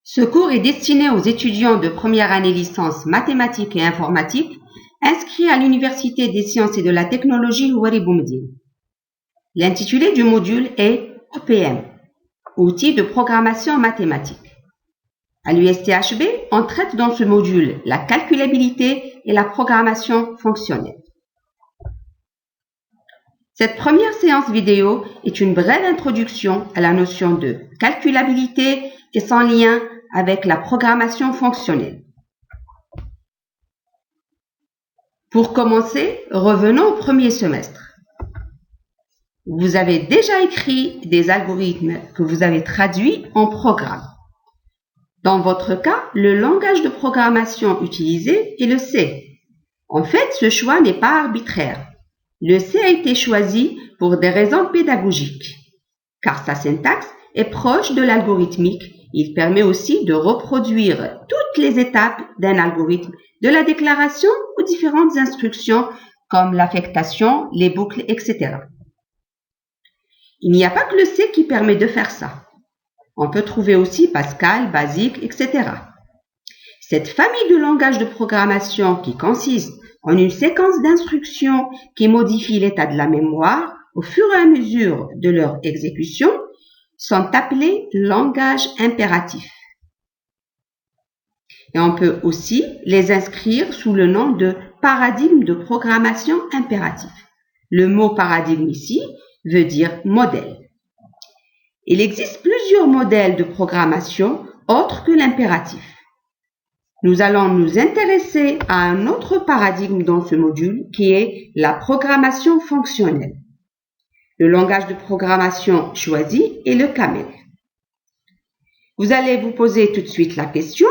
Ce cours est destiné aux étudiants de première année licence mathématiques et informatique inscrits à l'Université des sciences et de la technologie Houari Boumediene. L'intitulé du module est OPM, Outils de programmation mathématique. À l'USTHB, on traite dans ce module la calculabilité et la programmation fonctionnelle. Cette première séance vidéo est une brève introduction à la notion de calculabilité et son lien avec la programmation fonctionnelle. Pour commencer, revenons au premier semestre. Vous avez déjà écrit des algorithmes que vous avez traduits en programmes. Dans votre cas, le langage de programmation utilisé est le C. En fait, ce choix n'est pas arbitraire. Le C a été choisi pour des raisons pédagogiques, car sa syntaxe est proche de l'algorithmique. Il permet aussi de reproduire toutes les étapes d'un algorithme, de la déclaration aux différentes instructions comme l'affectation, les boucles, etc. Il n'y a pas que le C qui permet de faire ça. On peut trouver aussi Pascal, Basic, etc. Cette famille de langages de programmation qui consiste en une séquence d'instructions qui modifie l'état de la mémoire au fur et à mesure de leur exécution sont appelés langages impératifs. Et on peut aussi les inscrire sous le nom de paradigme de programmation impératif. Le mot paradigme ici veut dire modèle. Il existe plusieurs modèles de programmation autres que l'impératif. Nous allons nous intéresser à un autre paradigme dans ce module qui est la programmation fonctionnelle. Le langage de programmation choisi est le Camel. Vous allez vous poser tout de suite la question,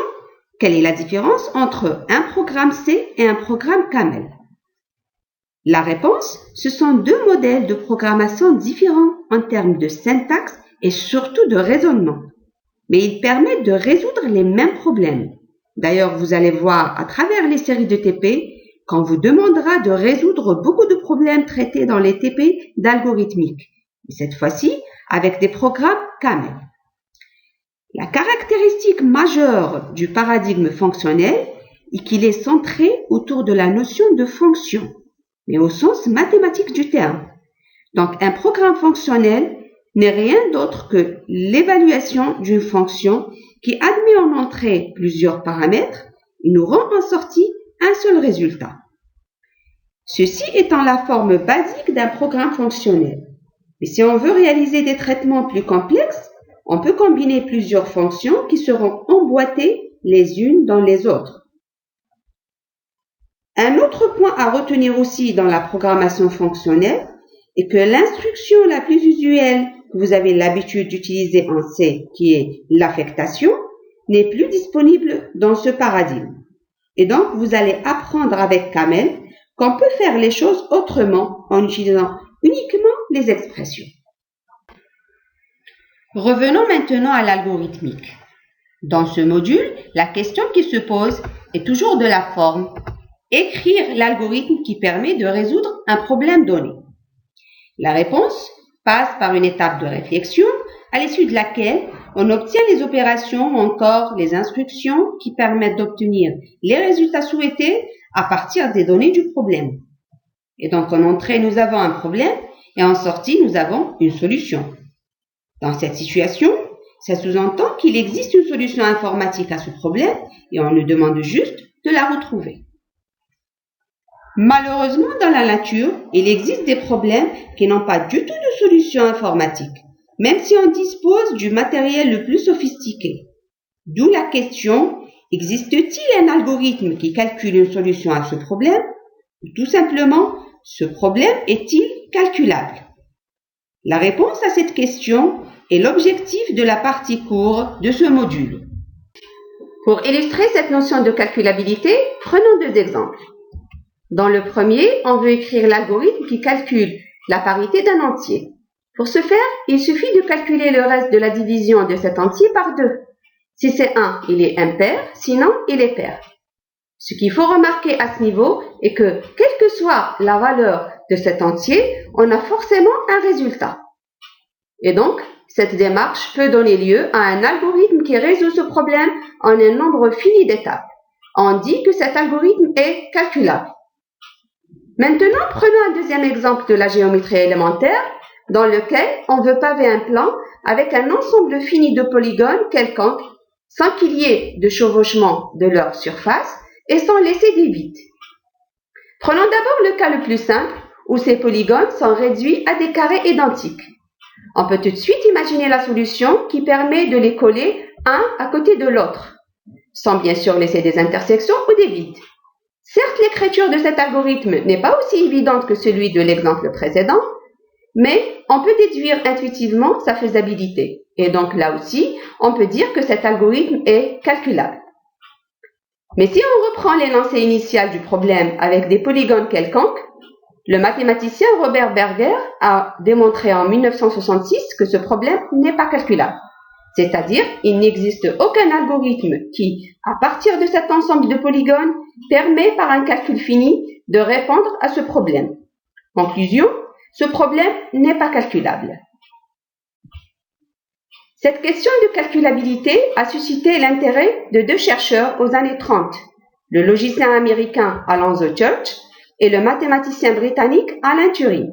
quelle est la différence entre un programme C et un programme Camel? La réponse, ce sont deux modèles de programmation différents en termes de syntaxe et surtout de raisonnement. Mais ils permettent de résoudre les mêmes problèmes. D'ailleurs, vous allez voir à travers les séries de TP qu'on vous demandera de résoudre beaucoup de problèmes traités dans les TP d'algorithmique. Et cette fois-ci, avec des programmes Camel. La caractéristique majeure du paradigme fonctionnel est qu'il est centré autour de la notion de fonction, mais au sens mathématique du terme. Donc, un programme fonctionnel n'est rien d'autre que l'évaluation d'une fonction qui admet en entrée plusieurs paramètres et nous rend en sortie un seul résultat. Ceci étant la forme basique d'un programme fonctionnel. Mais si on veut réaliser des traitements plus complexes, on peut combiner plusieurs fonctions qui seront emboîtées les unes dans les autres. Un autre point à retenir aussi dans la programmation fonctionnelle est que l'instruction la plus usuelle que vous avez l'habitude d'utiliser en C, qui est l'affectation, n'est plus disponible dans ce paradigme. Et donc, vous allez apprendre avec Camel qu'on peut faire les choses autrement en utilisant uniquement les expressions. Revenons maintenant à l'algorithmique. Dans ce module, la question qui se pose est toujours de la forme « Écrire l'algorithme qui permet de résoudre un problème donné ». La réponse passe par une étape de réflexion à l'issue de laquelle on obtient les opérations ou encore les instructions qui permettent d'obtenir les résultats souhaités à partir des données du problème. Et donc en entrée, nous avons un problème et en sortie, nous avons une solution. Dans cette situation, ça sous-entend qu'il existe une solution informatique à ce problème et on nous demande juste de la retrouver. Malheureusement, dans la nature, il existe des problèmes qui n'ont pas du tout de solution informatique, même si on dispose du matériel le plus sophistiqué. D'où la question, existe-t-il un algorithme qui calcule une solution à ce problème? Ou tout simplement, ce problème est-il calculable? La réponse à cette question est l'objectif de la partie cours de ce module. Pour illustrer cette notion de calculabilité, prenons deux exemples. Dans le premier, on veut écrire l'algorithme qui calcule la parité d'un entier. Pour ce faire, il suffit de calculer le reste de la division de cet entier par 2. Si c'est 1, il est impair, sinon il est pair. Ce qu'il faut remarquer à ce niveau est que, quelle que soit la valeur de cet entier, on a forcément un résultat. Et donc, cette démarche peut donner lieu à un algorithme qui résout ce problème en un nombre fini d'étapes. On dit que cet algorithme est calculable. Maintenant, prenons un deuxième exemple de la géométrie élémentaire dans lequel on veut paver un plan avec un ensemble fini de polygones quelconques sans qu'il y ait de chevauchement de leur surface et sans laisser des vides. Prenons d'abord le cas le plus simple où ces polygones sont réduits à des carrés identiques. On peut tout de suite imaginer la solution qui permet de les coller un à côté de l'autre, sans bien sûr laisser des intersections ou des vides. Certes, l'écriture de cet algorithme n'est pas aussi évidente que celui de l'exemple précédent, mais on peut déduire intuitivement sa faisabilité. Et donc là aussi, on peut dire que cet algorithme est calculable. Mais si on reprend l'énoncé initial du problème avec des polygones quelconques, le mathématicien Robert Berger a démontré en 1966 que ce problème n'est pas calculable. C'est-à-dire, il n'existe aucun algorithme qui, à partir de cet ensemble de polygones, permet par un calcul fini de répondre à ce problème. Conclusion, ce problème n'est pas calculable. Cette question de calculabilité a suscité l'intérêt de deux chercheurs aux années 30, le logicien américain Alonzo Church et le mathématicien britannique Alan Turing.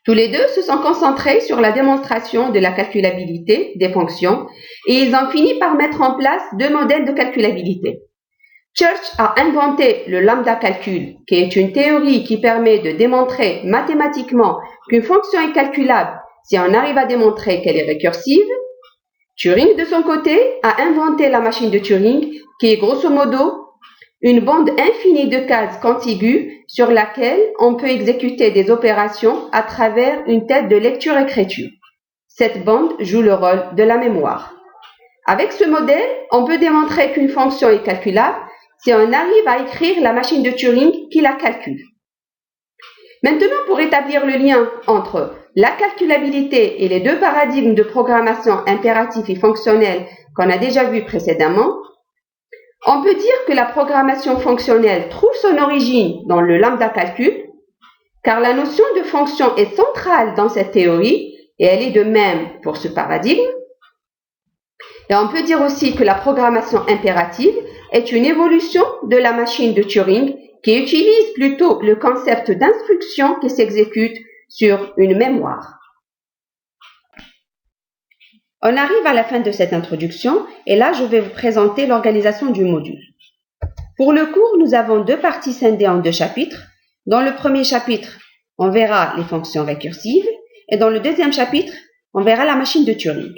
Tous les deux se sont concentrés sur la démonstration de la calculabilité des fonctions et ils ont fini par mettre en place deux modèles de calculabilité. Church a inventé le lambda calcul, qui est une théorie qui permet de démontrer mathématiquement qu'une fonction est calculable si on arrive à démontrer qu'elle est récursive. Turing, de son côté, a inventé la machine de Turing, qui est grosso modo une bande infinie de cases contiguës sur laquelle on peut exécuter des opérations à travers une tête de lecture-écriture. Cette bande joue le rôle de la mémoire. Avec ce modèle, on peut démontrer qu'une fonction est calculable si on arrive à écrire la machine de Turing qui la calcule. Maintenant, pour établir le lien entre la calculabilité et les deux paradigmes de programmation impératif et fonctionnelle qu'on a déjà vus précédemment, on peut dire que la programmation fonctionnelle trouve son origine dans le lambda calcul, car la notion de fonction est centrale dans cette théorie et elle est de même pour ce paradigme. Et on peut dire aussi que la programmation impérative est une évolution de la machine de Turing qui utilise plutôt le concept d'instruction qui s'exécute sur une mémoire. On arrive à la fin de cette introduction et là je vais vous présenter l'organisation du module. Pour le cours, nous avons deux parties scindées en deux chapitres. Dans le premier chapitre, on verra les fonctions récursives et dans le deuxième chapitre, on verra la machine de Turing.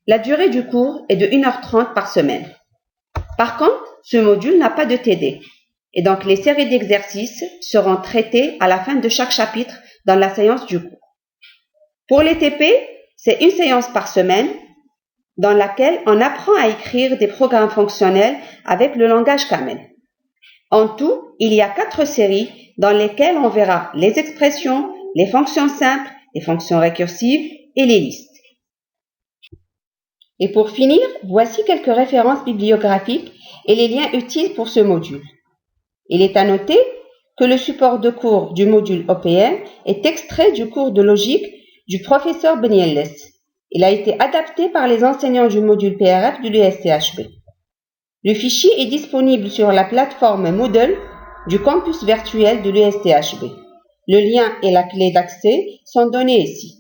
La durée du cours est de 1h30 par semaine. Par contre, ce module n'a pas de TD et donc les séries d'exercices seront traitées à la fin de chaque chapitre dans la séance du cours. Pour les TP, c'est une séance par semaine dans laquelle on apprend à écrire des programmes fonctionnels avec le langage Camel. En tout, il y a 4 séries dans lesquelles on verra les expressions, les fonctions simples, les fonctions récursives et les listes. Et pour finir, voici quelques références bibliographiques et les liens utiles pour ce module. Il est à noter que le support de cours du module OPM est extrait du cours de logique du professeur Benielles. Il a été adapté par les enseignants du module PRF de l'USCHB. Le fichier est disponible sur la plateforme Moodle du campus virtuel de l'USCHB. Le lien et la clé d'accès sont donnés ici.